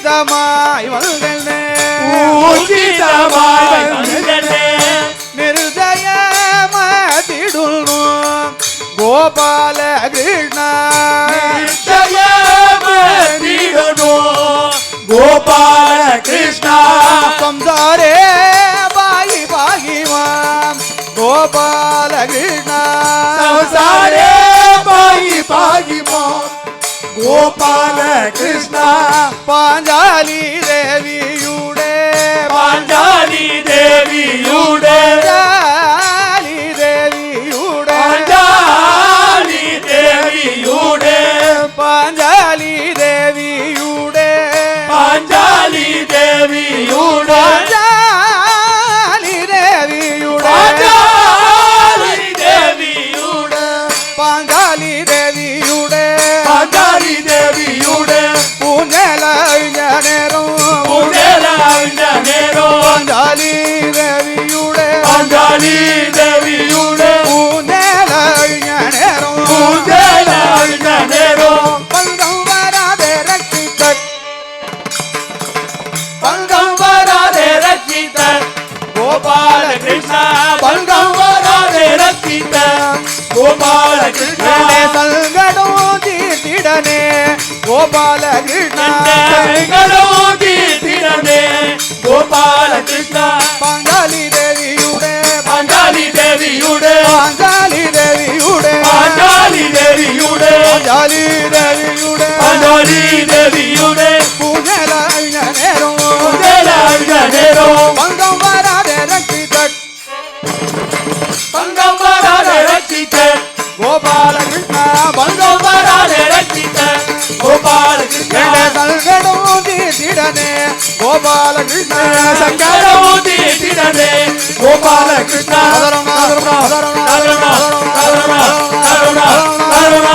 ஊர்ஜிதமாய் வந்தனே ஊர்ஜிதமாய் வந்தனே நிர்ஜயமதிடுனு கோபால கிருஷ்ண நிர்ஜயமதிடுனு கோபால கிருஷ்ண சம்சாரே பாகி பாகி மாம் கோபால கிருஷ்ண சம்சாரே பாகி பாகி மாம் கோபால கிருஷ்ண பாஞ்சாலி தேவியுடே பாஞ்சாலி தேவியுடே பாஞ்சாலி தேவியுடே பாஞ்சாலி தேவியுடே பாஞ்சாலி தேவியுடே பாஞ்சாலி தேவியுடே பாஞ்சாலி தேவியுடே பாஞ்சாலி தேவியுடே பூஞ்சல நேரம் பாஞ்சாலி தேவியுடே பாஞ்சாலி தேவியுடே பூஞ்சல நேரம் பங்கம் வராதே ரட்சித்த பங்கம் வராதே ரட்சித்த கோபால கிருஷ்ண பங்கம் வராதே ரட்சித்த கோபால கிருஷ்ண சங்கடம் தீர்த்திடனே கோபால கிருஷ்ண சங்கடம் தீர்த்திடனே கோபால கிருஷ்ண பாஞ்சாலி தேவியுடே பாஞ்சாலி தேவியுடே பாஞ்சாலி தேவியுடே பாஞ்சாலி தேவியுடே பாஞ்சாலி தேவியுடே பாஞ்சாலி தேவியுடே பூஜல நேரம் நேரம் பங்கம் வராதே ரட்சித்த பங்கம் வராதே ரட்சித்த கோபால கிருஷ்ண பங்கம் வராதே ரட்சித்த கோபால கிருஷ்ண சங்கடம் தீர்த்திடனே கோபால கிருஷ்ண சங்கடம் தீர்த்திடனே கோபால கிருஷ்ண கருணா கருணா கருணா கருணா கருணா கருணா கருணா